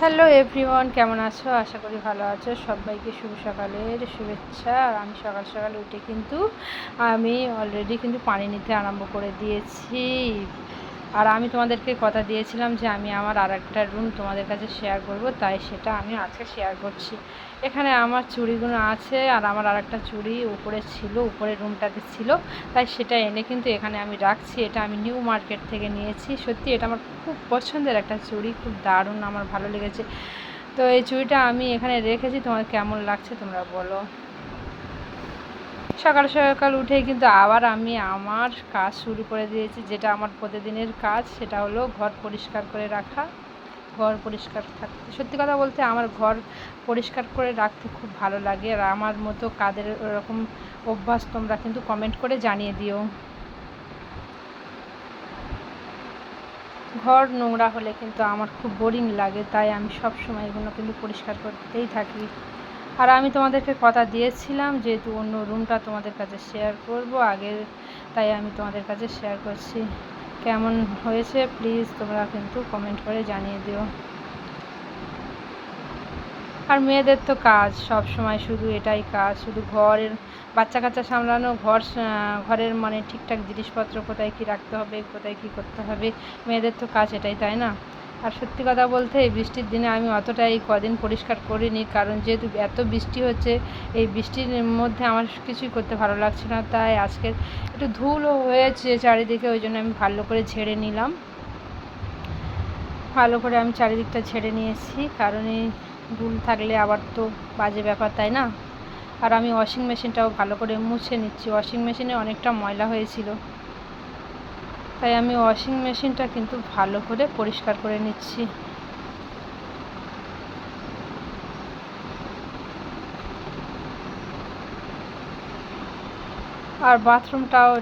Hello everyone, কেমন আছো? আশা করি ভালো আছো। সবাইকে শুভ সকালের শুভেচ্ছা। আর আমি সকাল সকাল উঠে কিন্তু আমি অলরেডি কিন্তু পানি নিতে আরম্ভ করে দিয়েছি। আর আমি তোমাদেরকে কথা দিয়েছিলাম যে আমি আমার আরেকটা রুম তোমাদের কাছে শেয়ার করব, তাই সেটা আমি আজকে শেয়ার করছি। এখানে আমার চুড়িগুলো আছে, আর আমার আরেকটা চুড়ি উপরে ছিল, উপরের রুমটাতে ছিল, তাই সেটা এনে কিন্তু এখানে আমি রাখছি। এটা আমি নিউ মার্কেট থেকে নিয়েছি। সত্যি এটা আমার খুব পছন্দের একটা চুড়ি, খুব দারুণ, আমার ভালো লেগেছে। তো এই চুড়িটা আমি এখানে রেখেছি। তোমার কেমন লাগছে তোমরা বলো। সকাল সকাল উঠেই কিন্তু আবার আমি আমার কাজ শুরু করে দিয়েছি, যেটা আমার প্রতিদিনের কাজ, সেটা হলো ঘর পরিষ্কার করে রাখা। ঘর পরিষ্কার থাকতে, সত্যি কথা বলতে আমার ঘর পরিষ্কার করে রাখতে খুব ভালো লাগে। আর আমার মতো কাদের এরকম অভ্যাস তোমরা কিন্তু কমেন্ট করে জানিয়ে দিও। ঘর নোংরা হলে কিন্তু আমার খুব বোরিং লাগে, তাই আমি সব সময় এগুলো কিন্তু পরিষ্কার করতেই থাকি। আর আমি তোমাদেরকে কথা দিয়েছিলাম যেহেতু অন্য রুমটা তোমাদের কাছে শেয়ার করব আগে, তাই আমি তোমাদের কাছে শেয়ার করছি। কেমন হয়েছে প্লিজ তোমরা কিন্তু কমেন্ট করে জানিয়ে দিও। আর মেয়েদের তো কাজ সব সময় শুধু এটাই কাজ, শুধু ঘরের বাচ্চা কাচ্চা সামলানো, ঘরের মানে ঠিকঠাক জিনিসপত্র কোথায় কী রাখতে হবে, কোথায় কী করতে হবে, মেয়েদের তো কাজ এটাই, তাই না? আর সত্যি কথা বলতে এই বৃষ্টির দিনে আমি অতটাই কদিন পরিষ্কার করিনি, কারণ যেহেতু এত বৃষ্টি হচ্ছে, এই বৃষ্টির মধ্যে আমার কিছুই করতে ভালো লাগছে না। তাই আজকে একটু ধুলো হয়েছে চারিদিকে, ওই জন্য আমি ভালো করে ঝেড়ে নিলাম। ভালো করে আমি চারিদিকটা ঝেড়ে নিয়েছি, কারণ এই ধুল থাকলে আবার তো বাজে ব্যাপার, তাই না? আর আমি ওয়াশিং মেশিনটাও ভালো করে মুছে নিচ্ছি। ওয়াশিং মেশিনে অনেকটা ময়লা হয়েছিল, তাই আমি ওয়াশিং মেশিনটা কিন্তু ভালো করে পরিষ্কার করে নিচ্ছি। আর বাথরুমটাও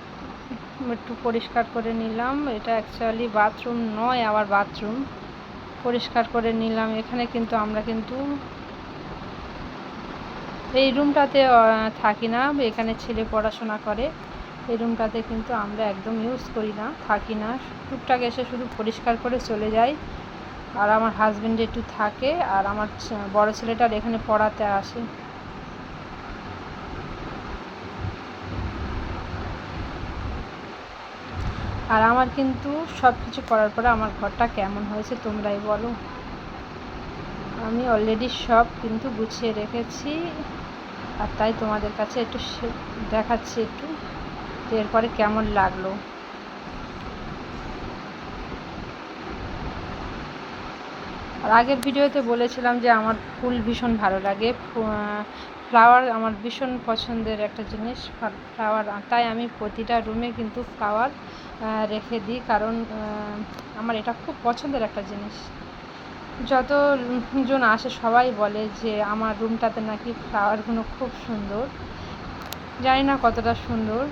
একটু পরিষ্কার করে নিলাম। এটা অ্যাকচুয়ালি বাথরুম নয়, আবার বাথরুম পরিষ্কার করে নিলাম। এখানে কিন্তু আমরা কিন্তু এই রুমটাতে থাকি না, এখানে ছেলে পড়াশোনা করে। এই রুমটাতে কিন্তু আমরা একদম ইউজ করি না, থাকি না, টুকটাক এসে শুধু পরিষ্কার করে চলে যাই। আর আমার হাজব্যান্ড একটু থাকে, আর আমার বড় ছেলেটার এখানে পড়াতে আসে। আর আমার কিন্তু সব কিছু করার পরে আমার ঘরটা কেমন হয়েছে তোমরাই বলো। আমি অলরেডি সব কিন্তু গুছিয়ে রেখেছি, আর তাই তোমাদের কাছে একটু দেখাচ্ছি একটু যে এরপরে কেমন লাগলো। আর আগের ভিডিওতে বলেছিলাম যে আমার ফুল ভীষণ ভালো লাগে, ফ্লাওয়ার আমার ভীষণ পছন্দের একটা জিনিস ফ্লাওয়ার, তাই আমি প্রতিটা রুমে কিন্তু ফ্লাওয়ার রেখে দিই, কারণ আমার এটা খুব পছন্দের একটা জিনিস। যতজন আসে সবাই বলে যে আমার রুমটাতে নাকি ফ্লাওয়ারগুলো খুব সুন্দর। জানি না কতটা সুন্দর,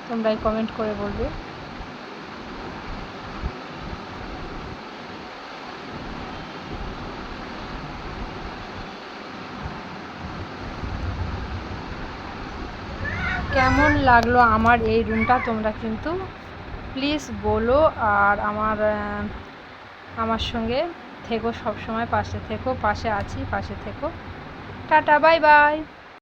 তোমরাই কমেন্ট করে বলবে। কেমন লাগলো আমার এই রুমটা তোমরা কিন্তু প্লিজ বলো। আর আমার সঙ্গে থেকো, সব সময় পাশে থেকো, পাশে আছি, পাশে থেকো। Tata, bye bye.